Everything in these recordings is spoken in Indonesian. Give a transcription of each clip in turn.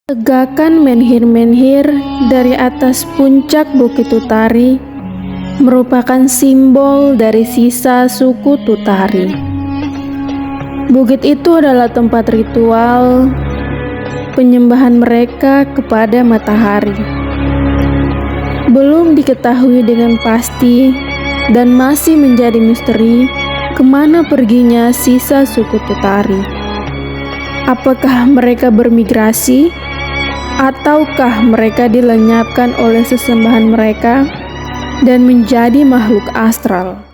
Legakan menhir-menhir dari atas puncak Bukit Tutari merupakan simbol dari sisa suku Tutari. Bukit itu adalah tempat ritual penyembahan mereka kepada matahari. Belum diketahui dengan pasti dan masih menjadi misteri kemana perginya sisa suku Tutari. Apakah mereka bermigrasi? Ataukah mereka dilenyapkan oleh sesembahan mereka dan menjadi makhluk astral?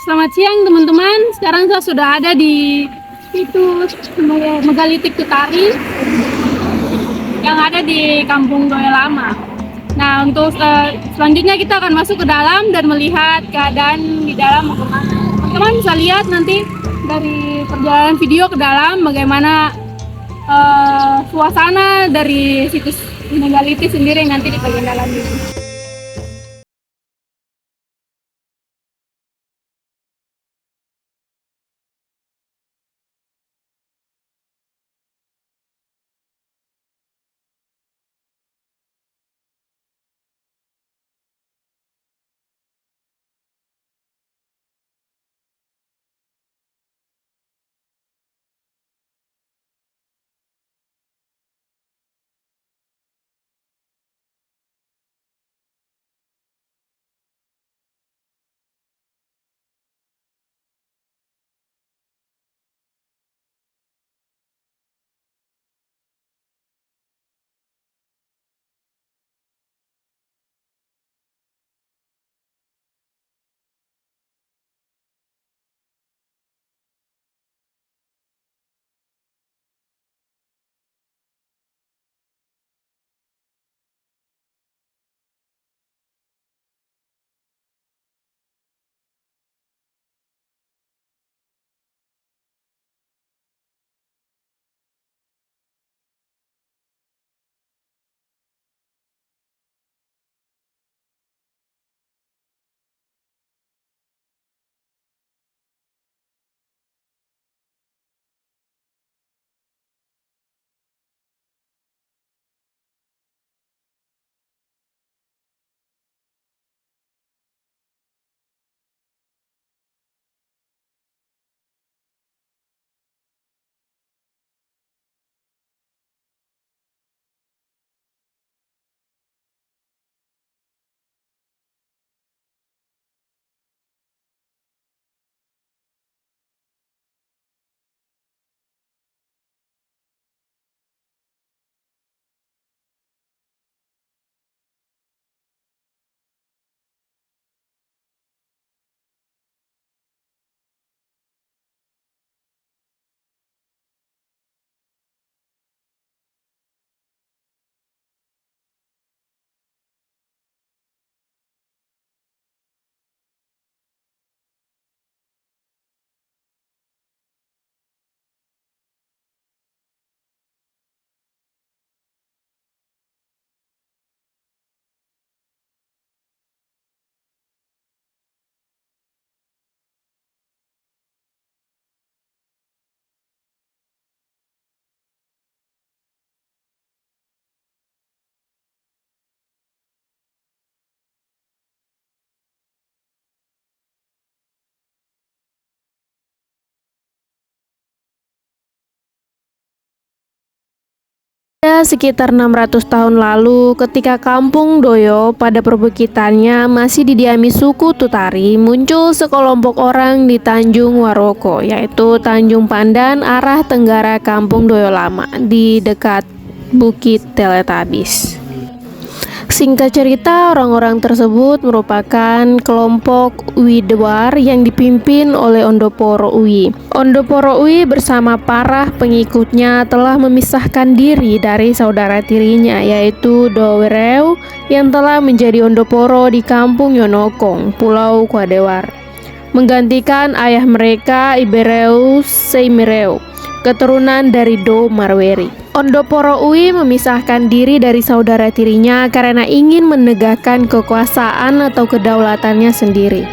Selamat siang teman-teman. Sekarang saya sudah ada di situs Megalitik Tutari yang ada di Kampung Doya Lama. Nah, untuk selanjutnya kita akan masuk ke dalam dan melihat keadaan di dalam bagaimana. Teman-teman bisa lihat nanti dari perjalanan video ke dalam bagaimana suasana dari situs Megalitik sendiri nanti di bagian dalam ini. Sekitar 600 tahun lalu, ketika Kampung Doyo pada perbukitannya masih didiami suku Tutari, muncul sekelompok orang di Tanjung Waroko, yaitu Tanjung Pandan, arah tenggara Kampung Doyo Lama, di dekat Bukit Teletabis. Singkat cerita, orang-orang tersebut merupakan kelompok Widewar yang dipimpin oleh Ondoporo Uwi. Ondoporo Uwi bersama para pengikutnya telah memisahkan diri dari saudara tirinya, yaitu Dowereu yang telah menjadi Ondoporo di Kampung Yonokong, Pulau Kwadewar, menggantikan ayah mereka Ibereu Seimereu, keturunan dari Do Marweri. Ondoporo Uwi memisahkan diri dari saudara tirinya karena ingin menegakkan kekuasaan atau kedaulatannya sendiri.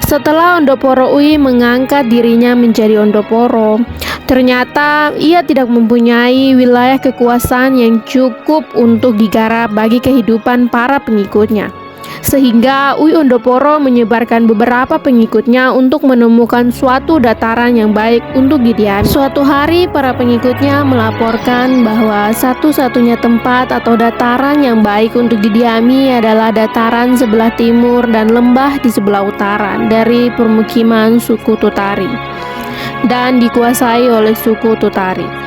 Setelah Ondoporo Uwi mengangkat dirinya menjadi Ondoporo, ternyata ia tidak mempunyai wilayah kekuasaan yang cukup untuk digarap bagi kehidupan para pengikutnya. Sehingga Uwi Ondoporo menyebarkan beberapa pengikutnya untuk menemukan suatu dataran yang baik untuk didiami. Suatu hari para pengikutnya melaporkan bahwa satu-satunya tempat atau dataran yang baik untuk didiami adalah dataran sebelah timur dan lembah di sebelah utara dari permukiman suku Tutari dan dikuasai oleh suku Tutari.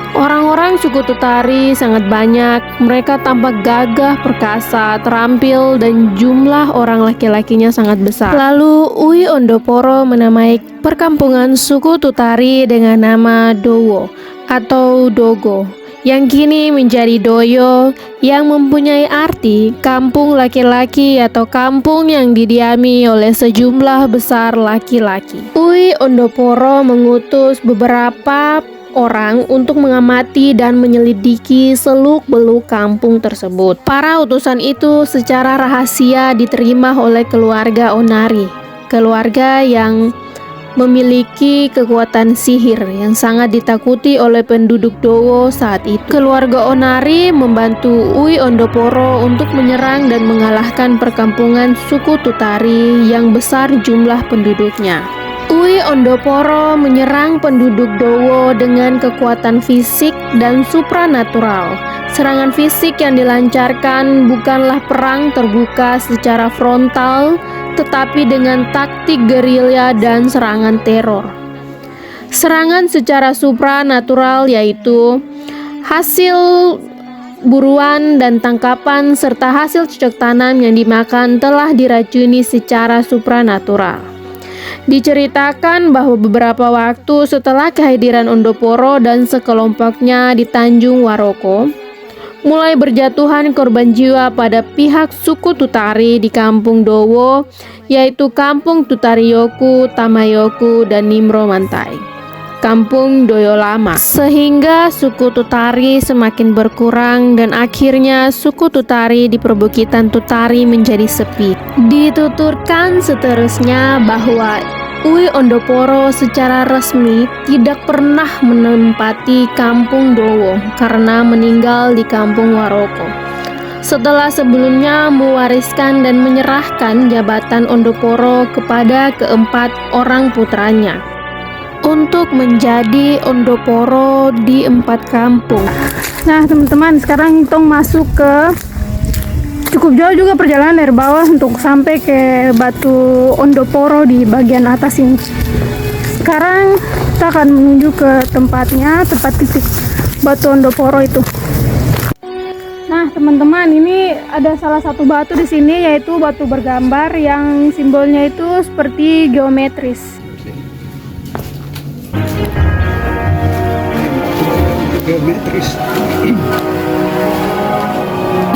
Orang-orang suku Tutari sangat banyak, mereka tampak gagah, perkasa, terampil, dan jumlah orang laki-lakinya sangat besar. Lalu Uwi Ondoporo menamai perkampungan suku Tutari dengan nama Dowo atau Dogo, yang kini menjadi Doyo, yang mempunyai arti kampung laki-laki atau kampung yang didiami oleh sejumlah besar laki-laki. Uwi Ondoporo mengutus beberapa orang untuk mengamati dan menyelidiki seluk-beluk kampung tersebut. Para utusan itu secara rahasia diterima oleh keluarga Onari, keluarga yang memiliki kekuatan sihir yang sangat ditakuti oleh penduduk Dowo saat itu. Keluarga Onari membantu Uwi Ondoporo untuk menyerang dan mengalahkan perkampungan suku Tutari yang besar jumlah penduduknya. Uwi Ondoporo menyerang penduduk Dowo dengan kekuatan fisik dan supranatural. Serangan fisik yang dilancarkan bukanlah perang terbuka secara frontal, tetapi dengan taktik gerilya dan serangan teror. Serangan secara supranatural yaitu hasil buruan dan tangkapan serta hasil cocok tanam yang dimakan telah diracuni secara supranatural. Diceritakan bahwa beberapa waktu setelah kehadiran Ondoporo dan sekelompoknya di Tanjung Waroko, mulai berjatuhan korban jiwa pada pihak suku Tutari di Kampung Dowo, yaitu Kampung Tutariyoku, Tamayoku, dan Nimro Mantai, Kampung Doyo Lama, sehingga suku Tutari semakin berkurang dan akhirnya suku Tutari di perbukitan Tutari menjadi sepi. Dituturkan seterusnya bahwa Uwi Ondoporo secara resmi tidak pernah menempati Kampung Dowo karena meninggal di Kampung Waroko, setelah sebelumnya mewariskan dan menyerahkan jabatan Ondoporo kepada keempat orang putranya untuk menjadi Ondoporo di 4 kampung. Nah teman-teman, sekarang kita masuk ke cukup jauh juga perjalanan dari bawah untuk sampai ke batu Ondoporo di bagian atas ini. Sekarang kita akan menuju ke tempatnya, tempat titik batu Ondoporo itu. Nah teman-teman, ini ada salah satu batu di sini, yaitu batu bergambar yang simbolnya itu seperti geometris.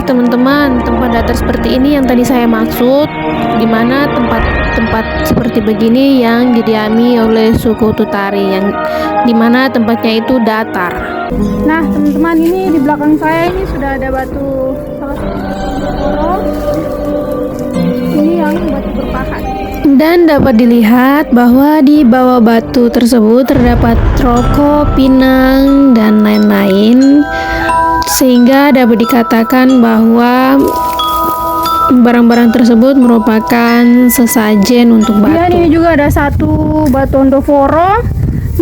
Teman-teman, tempat datar seperti ini yang tadi saya maksud, di mana tempat seperti begini yang didiami oleh suku Tutari, yang dimana tempatnya itu datar. Nah teman-teman, ini di belakang saya ini sudah ada batu, salah satu batu Ondoporo. Ini yang batu berpahat. Dan dapat dilihat bahwa di bawah batu tersebut terdapat rokok, pinang, dan lain-lain, sehingga dapat dikatakan bahwa barang-barang tersebut merupakan sesajen untuk batu. Dan ini juga ada satu batu Ondoporo,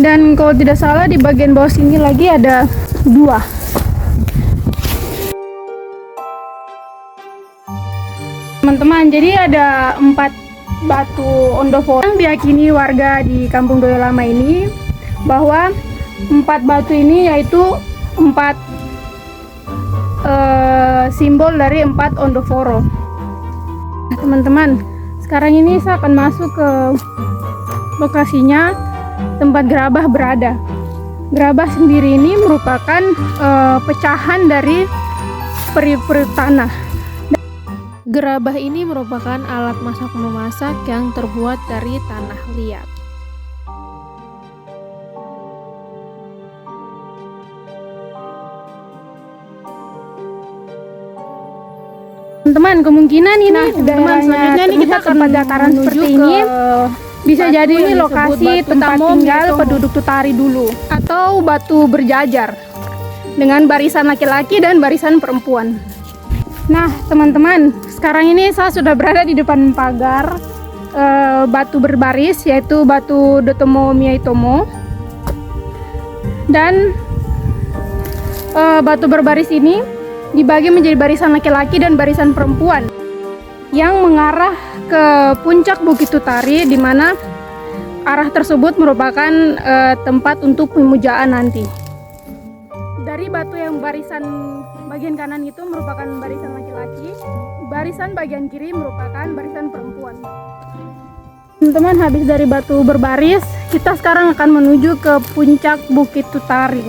dan kalau tidak salah di bagian bawah sini lagi ada 2. teman-teman. Jadi ada 4 batu ondoforo yang diyakini warga di Kampung Doyo Lama ini, bahwa 4 batu ini yaitu 4 simbol dari 4 ondoforo. Teman-teman, sekarang ini saya akan masuk ke lokasinya tempat gerabah berada. Gerabah sendiri ini merupakan pecahan dari peri-peri tanah. Gerabah ini merupakan alat masak memasak yang terbuat dari tanah liat. Teman-teman, kemungkinan ini selanjutnya ini kita tempat dataran seperti ini bisa jadi ini lokasi tempat tinggal penduduk Tutari dulu, atau batu berjajar dengan barisan laki-laki dan barisan perempuan. Nah teman-teman, sekarang ini saya sudah berada di depan pagar batu berbaris, yaitu batu Dotomo Miyaitomo. Dan batu berbaris ini dibagi menjadi barisan laki-laki dan barisan perempuan yang mengarah ke puncak Bukit Tutari, di mana arah tersebut merupakan tempat untuk pemujaan nanti. Dari batu yang barisan bagian kanan itu merupakan barisan laki-laki, barisan bagian kiri merupakan barisan perempuan. Teman-teman, habis dari batu berbaris, kita sekarang akan menuju ke puncak Bukit Tutari,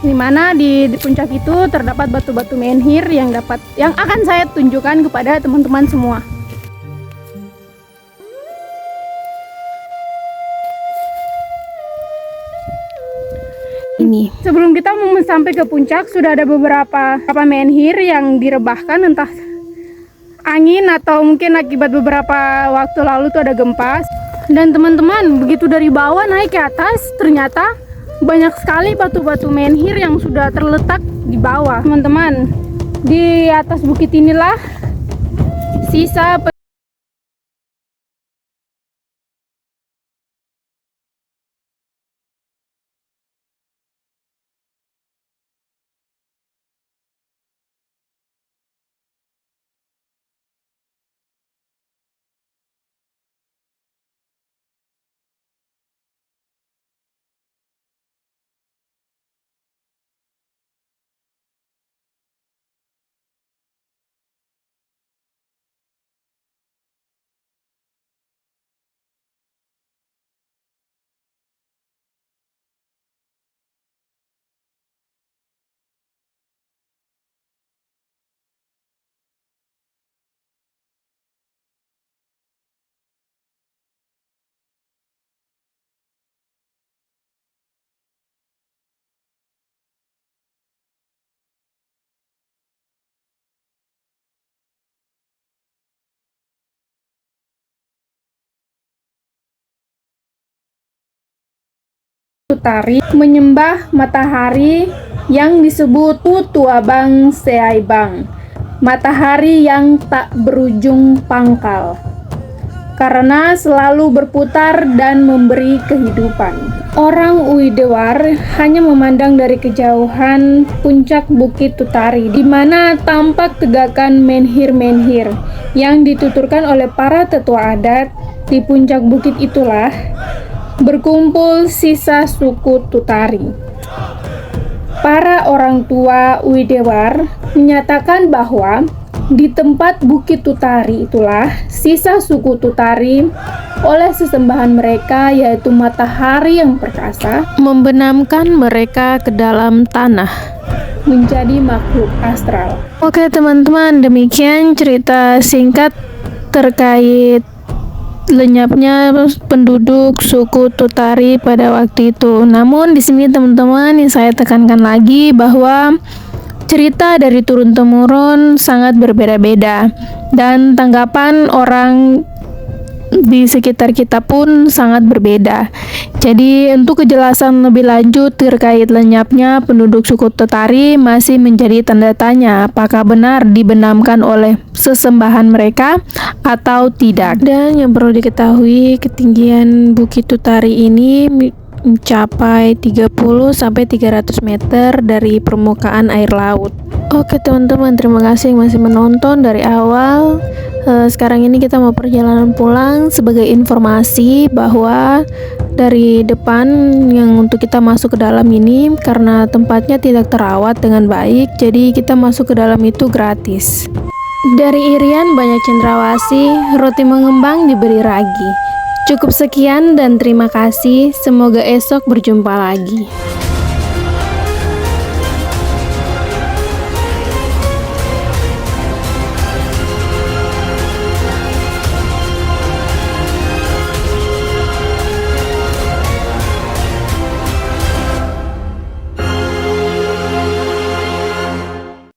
di mana di puncak itu terdapat batu-batu menhir yang akan saya tunjukkan kepada teman-teman semua. Ini sebelum kita sampai ke puncak, sudah ada beberapa menhir yang direbahkan, entah angin atau mungkin akibat beberapa waktu lalu tuh ada gempa. Dan teman-teman, begitu dari bawah naik ke atas, ternyata banyak sekali batu-batu menhir yang sudah terletak di bawah. Teman-teman, di atas bukit inilah sisa Tutari menyembah matahari yang disebut Tutuabang Seaibang, matahari yang tak berujung pangkal, karena selalu berputar dan memberi kehidupan. Orang Uidewar hanya memandang dari kejauhan puncak Bukit Tutari, di mana tampak tegakan menhir-menhir yang dituturkan oleh para tetua adat. Di puncak bukit itulah berkumpul sisa suku Tutari. Para orang tua Uidewar menyatakan bahwa di tempat Bukit Tutari itulah sisa suku Tutari oleh sesembahan mereka, yaitu matahari yang perkasa, membenamkan mereka ke dalam tanah menjadi makhluk astral. Oke teman-teman, demikian cerita singkat terkait lenyapnya penduduk suku Tutari pada waktu itu. Namun di sini teman-teman, yang saya tekankan lagi bahwa cerita dari turun temurun sangat berbeda-beda, dan tanggapan orang di sekitar kita pun sangat berbeda. Jadi untuk kejelasan lebih lanjut terkait lenyapnya penduduk suku Tutari masih menjadi tanda tanya, apakah benar dibenamkan oleh sesembahan mereka atau tidak. Dan yang perlu diketahui, ketinggian Bukit Tutari ini mencapai 30 sampai 300 meter dari permukaan air laut. Oke teman-teman, terima kasih yang masih menonton dari awal. Sekarang ini kita mau perjalanan pulang. Sebagai informasi bahwa dari depan yang untuk kita masuk ke dalam ini, karena tempatnya tidak terawat dengan baik, jadi kita masuk ke dalam itu gratis. Dari Irian banyak cendrawasih, roti mengembang diberi ragi. Cukup sekian dan terima kasih. Semoga esok berjumpa lagi.